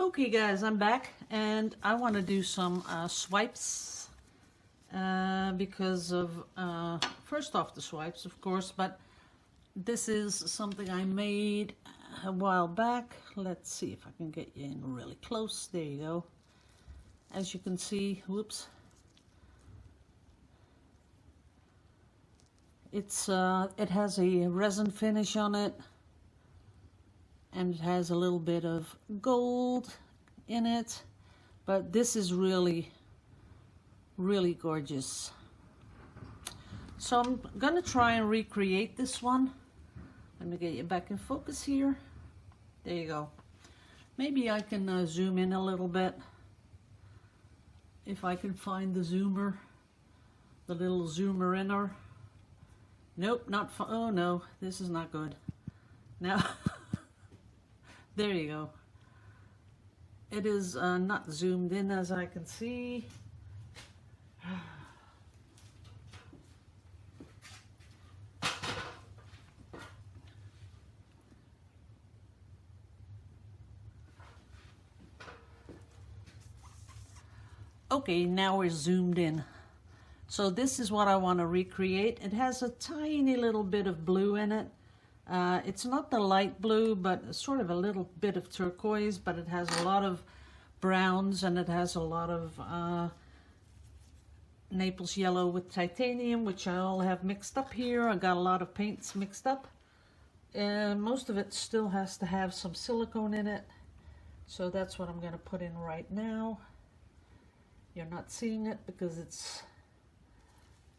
Okay guys, I'm back and I want to do some swipes because of, first off the swipes of course, but this is something I made a while back. Let's see if I can get you in really close. There you go. As you can see, whoops. It has a resin finish on it. And it has a little bit of gold in it, but this is really gorgeous. So I'm gonna try and recreate this one. Let me get you back in focus here. There you go. Maybe I can zoom in a little bit if I can find the zoomer, the little zoomer in her. Nope, not oh no, this is not good. Now there you go. It is not zoomed in as I can see. Okay, now we're zoomed in. So this is what I want to recreate. It has a tiny little bit of blue in it. It's not the light blue, but sort of a little bit of turquoise, but it has a lot of browns and it has a lot of Naples yellow with titanium, which I all have mixed up here. I got a lot of paints mixed up. And most of it still has to have some silicone in it. So that's what I'm going to put in right now. You're not seeing it because it's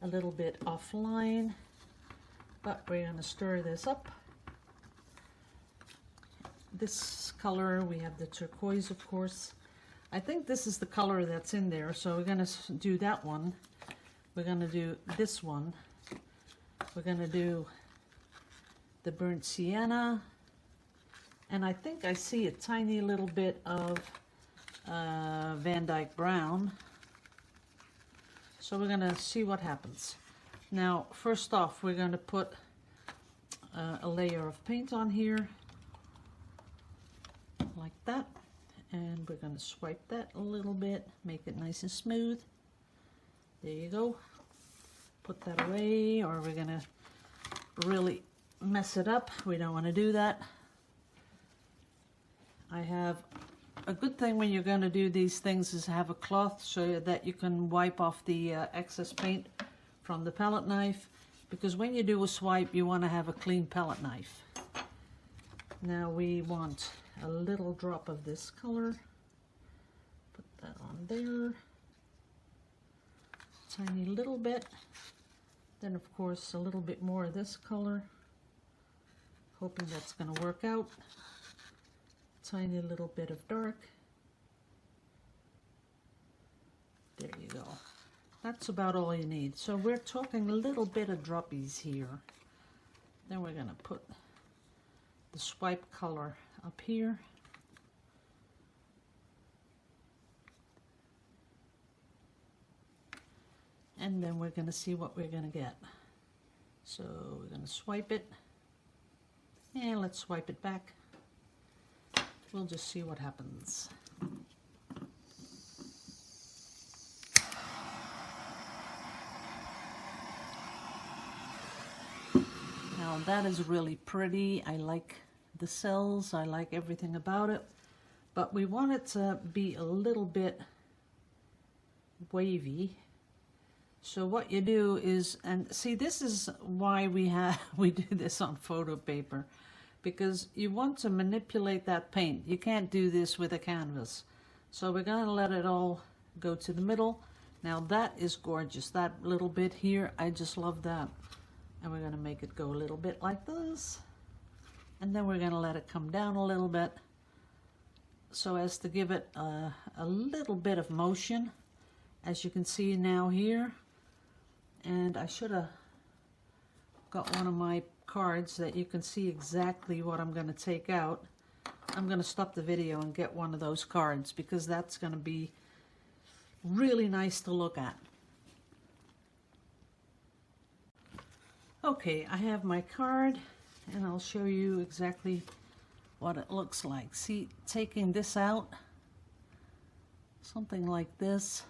a little bit offline, but we're going to stir this up. This color, we have the turquoise, of course. I think this is the color that's in there, so we're going to do that one. We're going to do this one. We're going to do the burnt sienna, and I think I see a tiny little bit of Van Dyke brown. So we're going to see what happens. Now, first off, we're going to put a layer of paint on here, like that. And we're going to swipe that a little bit, make it nice and smooth. There you go. Put that away, or we're going to really mess it up. We don't want to do that. I have a good thing when you're going to do these things is have a cloth so that you can wipe off the excess paint from the palette knife, because when you do a swipe you want to have a clean palette knife. Now we want a little drop of this color, put that on there, tiny little bit, then of course a little bit more of this color, hoping that's going to work out, tiny little bit of dark, there you go. That's about all you need. So we're talking a little bit of droppies here. Then we're going to put the swipe color up here. And then we're going to see what we're going to get. So we're going to swipe it. And let's swipe it back. We'll just see what happens. Now that is really pretty. I like the cells, I like everything about it, but we want it to be a little bit wavy. So what you do is, and see, this is why we do this on photo paper, because you want to manipulate that paint. You can't do this with a canvas. So we're going to let it all go to the middle. Now that is gorgeous. That little bit here, I just love that. And we're going to make it go a little bit like this. And then we're going to let it come down a little bit so as to give it a little bit of motion, as you can see now here. And I should have got one of my cards that you can see exactly what I'm going to take out. I'm going to stop the video and get one of those cards, because that's going to be really nice to look at. Okay, I have my card, and I'll show you exactly what it looks like. See, taking this out, something like this.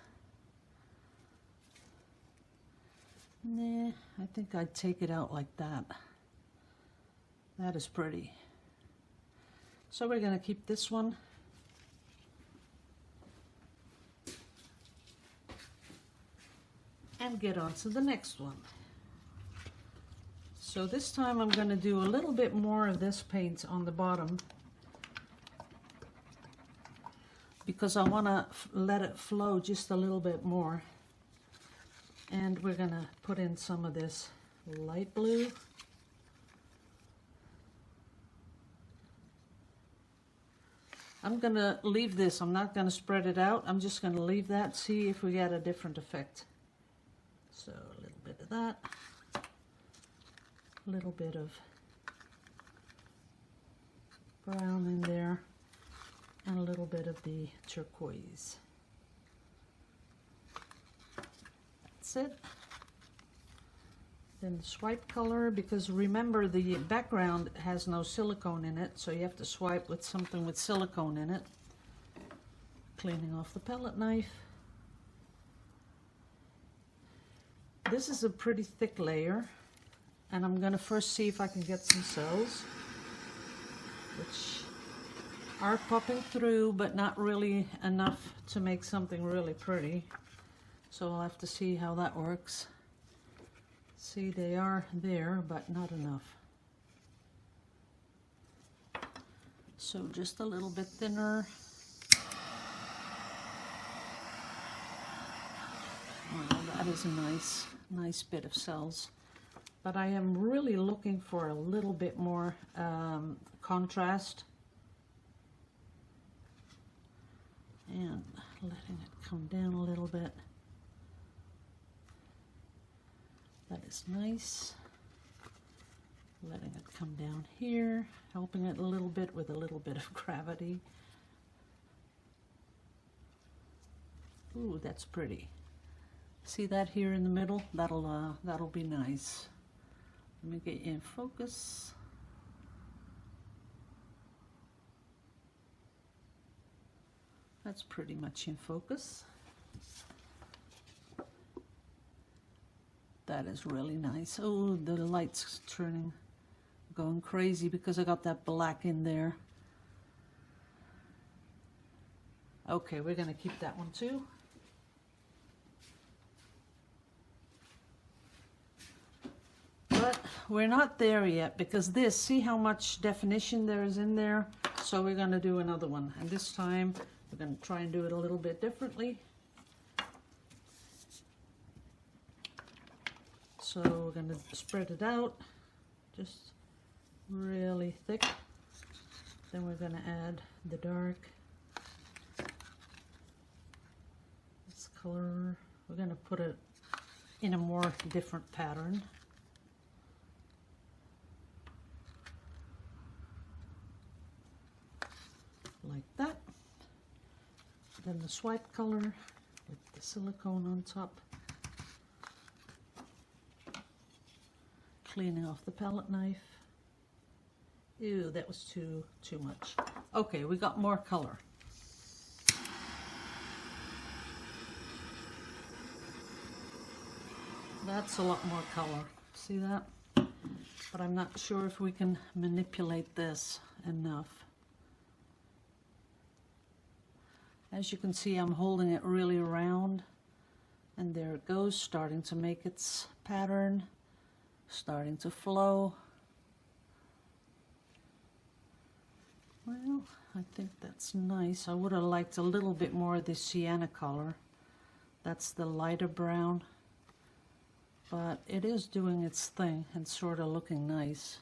Nah, I think I'd take it out like that. That is pretty. So we're going to keep this one. And get on to the next one. So this time I'm going to do a little bit more of this paint on the bottom because I want to let it flow just a little bit more. And we're going to put in some of this light blue. I'm going to leave this. I'm not going to spread it out. I'm just going to leave that, see if we get a different effect. So a little bit of that, a little bit of brown in there, and a little bit of the turquoise. That's it. Then the swipe color, because remember the background has no silicone in it, so you have to swipe with something with silicone in it. Cleaning off the palette knife. This is a pretty thick layer, and I'm going to first see if I can get some cells, which are popping through, but not really enough to make something really pretty. So I'll have to see how that works. See, they are there, but not enough. So just a little bit thinner. Well, that is a nice bit of cells. But I am really looking for a little bit more contrast. And letting it come down a little bit. That is nice. Letting it come down here, helping it a little bit with a little bit of gravity. Ooh, that's pretty. See that here in the middle? That'll be nice. Let me get you in focus. That's pretty much in focus. That is really nice. Oh, the light's going crazy because I got that black in there. Okay, we're gonna keep that one too. But we're not there yet because this, see how much definition there is in there? So we're gonna do another one. And this time we're gonna try and do it a little bit differently. So we're gonna spread it out, just really thick. Then we're gonna add the dark. This color, we're gonna put it in a more different pattern. Like that. Then the swipe color with the silicone on top. Cleaning off the palette knife. Ew, that was too much. Okay, we got more color. That's a lot more color. See that? But I'm not sure if we can manipulate this enough. As you can see, I'm holding it really round, and there it goes, starting to make its pattern, starting to flow. Well, I think that's nice. I would have liked a little bit more of the sienna color. That's the lighter brown, but it is doing its thing and sort of looking nice.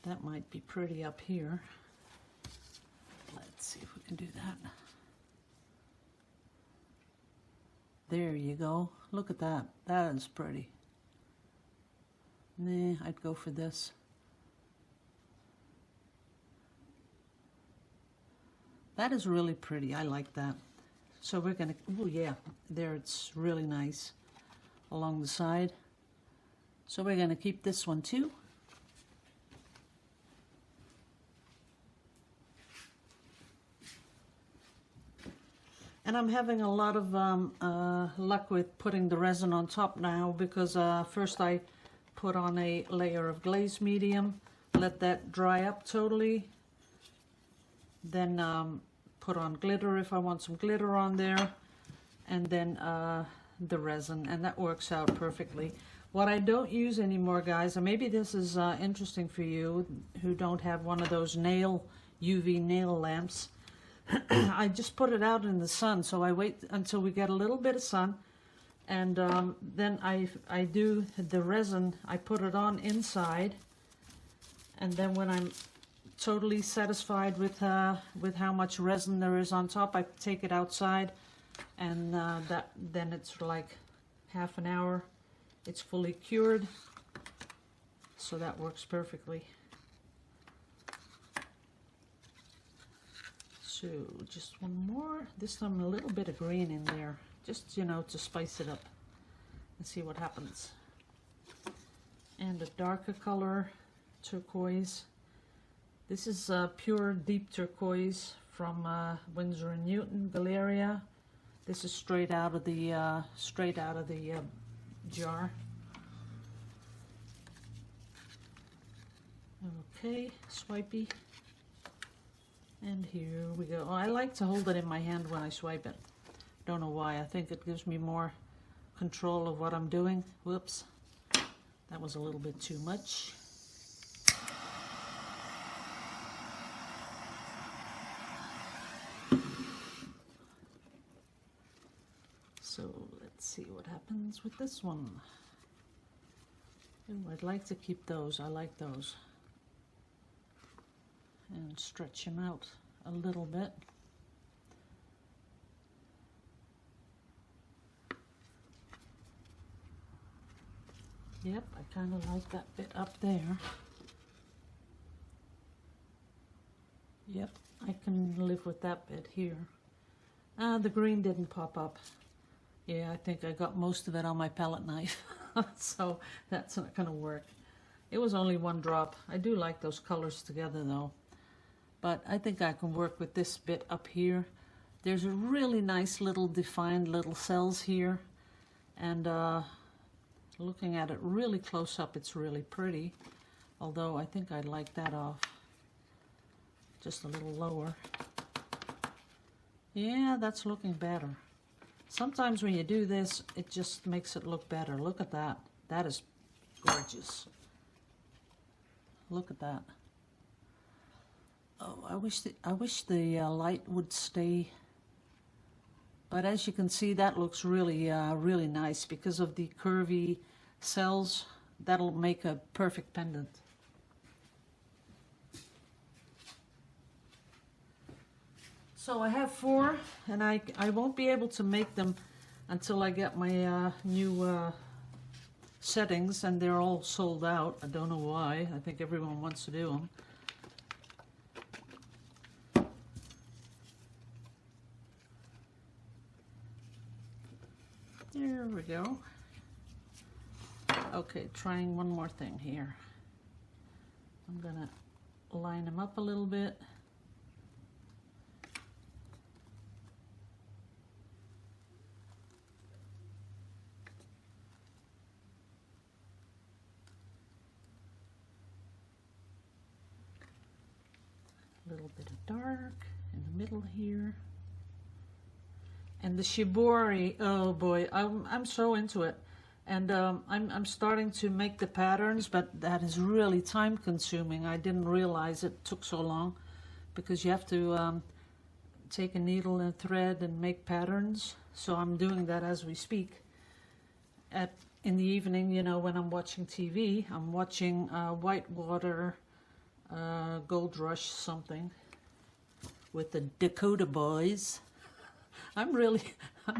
That might be pretty up here. Let's see if we can do that. There you go. Look at that. That is pretty. Nah, I'd go for this. That is really pretty. I like that. So we're gonna, oh yeah, there it's really nice along the side. So we're gonna keep this one too. And I'm having a lot of luck with putting the resin on top now, because first I put on a layer of glaze medium, let that dry up totally, then put on glitter if I want some glitter on there, and then the resin, and that works out perfectly. What I don't use anymore, guys, and maybe this is interesting for you who don't have one of those UV nail lamps, I just put it out in the sun, so I wait until we get a little bit of sun, and then I do the resin, I put it on inside, and then when I'm totally satisfied with how much resin there is on top, I take it outside, and then it's like half an hour, it's fully cured, so that works perfectly. So just one more, this time a little bit of green in there, just, you know, to spice it up and see what happens. And a darker color, turquoise. This is pure deep turquoise from Winsor & Newton, Valeria. This is straight out of the jar. Okay, swipey. And here we go. Oh, I like to hold it in my hand when I swipe it. Don't know why. I think it gives me more control of what I'm doing. Whoops. That was a little bit too much. So let's see what happens with this one. Ooh, I'd like to keep those. I like those. And stretch them out a little bit. Yep, I kind of like that bit up there. Yep, I can live with that bit here. The green didn't pop up. Yeah, I think I got most of it on my palette knife, so that's not going to work. It was only one drop. I do like those colors together though. But I think I can work with this bit up here. There's a really nice little defined little cells here, and looking at it really close up, it's really pretty, although I think I'd like that off just a little lower. Yeah, that's looking better. Sometimes when you do this, it just makes it look better. Look at that. That is gorgeous. Look at that. Oh, I wish the light would stay. But as you can see, that looks really, really nice because of the curvy cells. That'll make a perfect pendant. So I have 4, and I won't be able to make them until I get my new settings, and they're all sold out. I don't know why. I think everyone wants to do them. There we go. Okay, trying one more thing here. I'm gonna line them up a little bit. A little bit of dark in the middle here. And the Shibori, oh boy, I'm so into it. And I'm starting to make the patterns, but that is really time consuming. I didn't realize it took so long, because you have to take a needle and thread and make patterns. So I'm doing that as we speak. In the evening, you know, when I'm watching TV, I'm watching Whitewater Gold Rush something with the Dakota Boys. I'm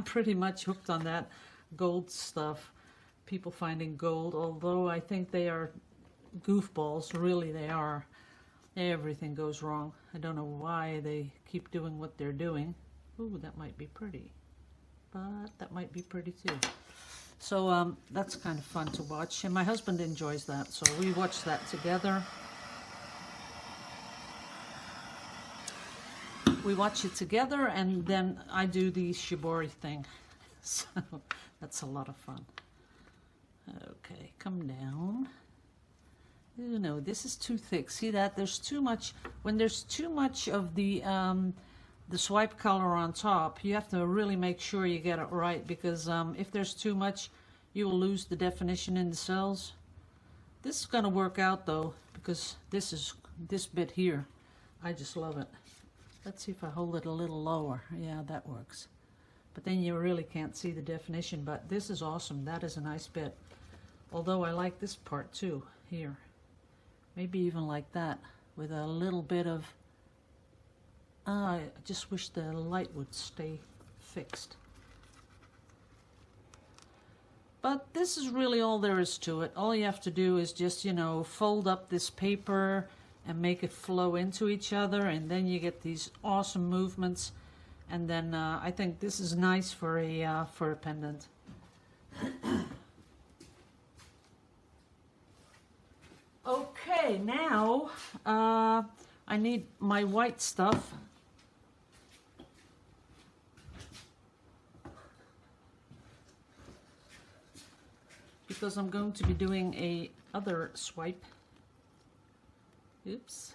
pretty much hooked on that gold stuff. People finding gold, although I think they are goofballs, really they are. Everything goes wrong. I don't know why they keep doing what they're doing. Ooh, that might be pretty. But that might be pretty too. So that's kind of fun to watch, and my husband enjoys that, so we watch that together. we watch it together, and then I do the Shibori thing. So that's a lot of fun. Okay, come down. You know, this is too thick. See that? There's too much. When there's too much of the swipe color on top, you have to really make sure you get it right, because if there's too much, you will lose the definition in the cells. This is going to work out though, because this bit here, I just love it. Let's see if I hold it a little lower. Yeah, that works. But then you really can't see the definition, but this is awesome. That is a nice bit. Although I like this part too, here. Maybe even like that, with a little bit of, I just wish the light would stay fixed. But this is really all there is to it. All you have to do is just, you know, fold up this paper and make it flow into each other, and then you get these awesome movements. And then I think this is nice for a pendant. Okay, now I need my white stuff. Because I'm going to be doing a other swipe. Oops.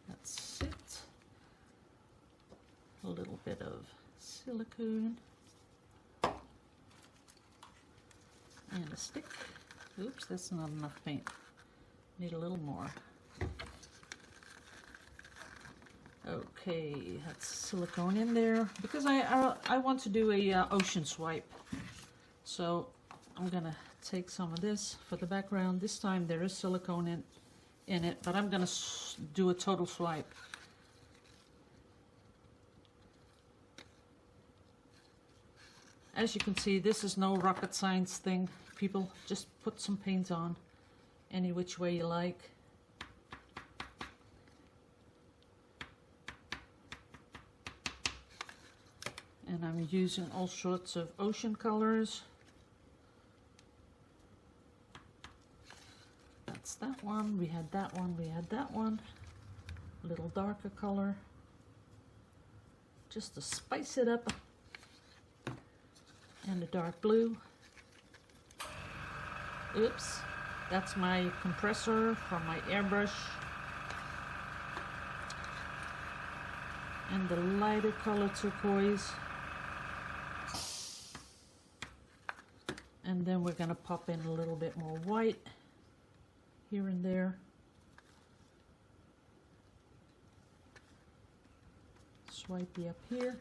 That's it. A little bit of silicone. And a stick. Oops, that's not enough paint. Need a little more. Okay, that's silicone in there because I want to do a ocean swipe. So I'm gonna take some of this for the background. This time there is silicone in it, but I'm gonna do a total swipe. As you can see, this is no rocket science thing. People, just put some paint on any which way you like. And I'm using all sorts of ocean colors. That's that one. We had that one. We had that one. A little darker color. Just to spice it up. And a dark blue. Oops. That's my compressor from my airbrush. And the lighter color turquoise. And then we're going to pop in a little bit more white here and there. Swipey up here.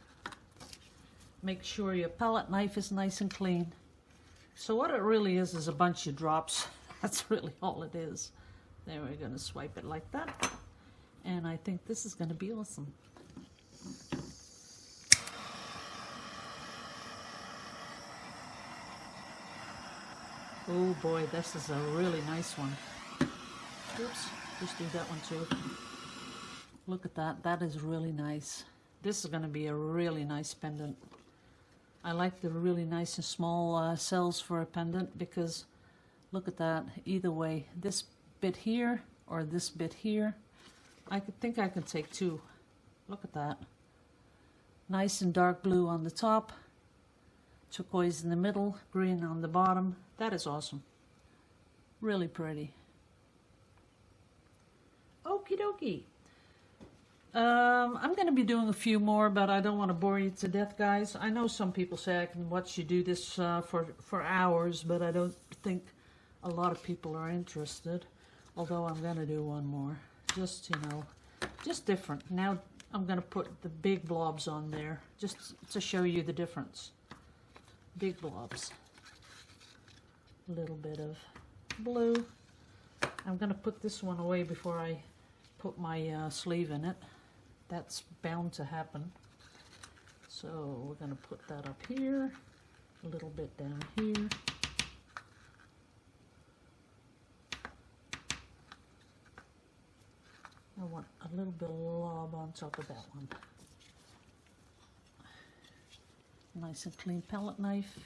Make sure your palette knife is nice and clean. So what it really is a bunch of drops. That's really all it is. Then we're going to swipe it like that. And I think this is going to be awesome. Oh boy, this is a really nice one. Oops, just do that one too. Look at that, that is really nice. This is going to be a really nice pendant. I like the really nice and small cells for a pendant because look at that, either way, this bit here or this bit here, I think I can take two. Look at that. Nice and dark blue on the top, turquoise in the middle, green on the bottom. That is awesome. Really pretty. Okie dokie. I'm going to be doing a few more, but I don't want to bore you to death, guys. I know some people say I can watch you do this for hours, but I don't think a lot of people are interested. Although I'm going to do one more. Just, you know, just different. Now I'm going to put the big blobs on there, just to show you the difference. Big blobs. A little bit of blue. I'm going to put this one away before I put my sleeve in it. That's bound to happen. So we're going to put that up here, a little bit down here. I want a little bit of lob on top of that one. Nice and clean palette knife.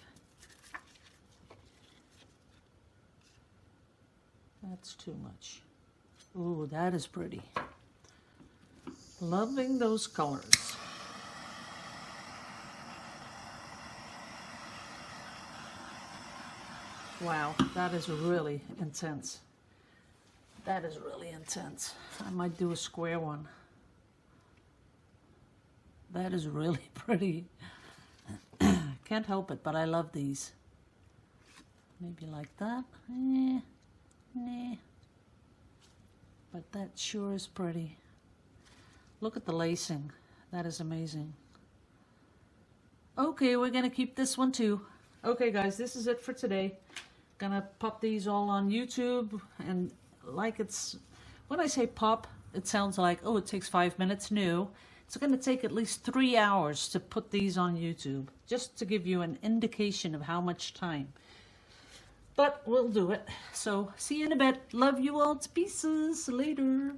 That's too much. Ooh, that is pretty. Loving those colors. Wow, that is really intense. That is really intense. I might do a square one. That is really pretty. Can't help it, but I love these. Maybe like that. Nah. But that sure is pretty. Look at the lacing. That is amazing. Okay, we're gonna keep this one too. Okay guys, this is it for today. Gonna pop these all on YouTube, and like when I say pop, it sounds like, oh, it takes 5 minutes. No, it's gonna take at least 3 hours to put these on YouTube, just to give you an indication of how much time. But we'll do it. So see you in a bit. Love you all to pieces. Later.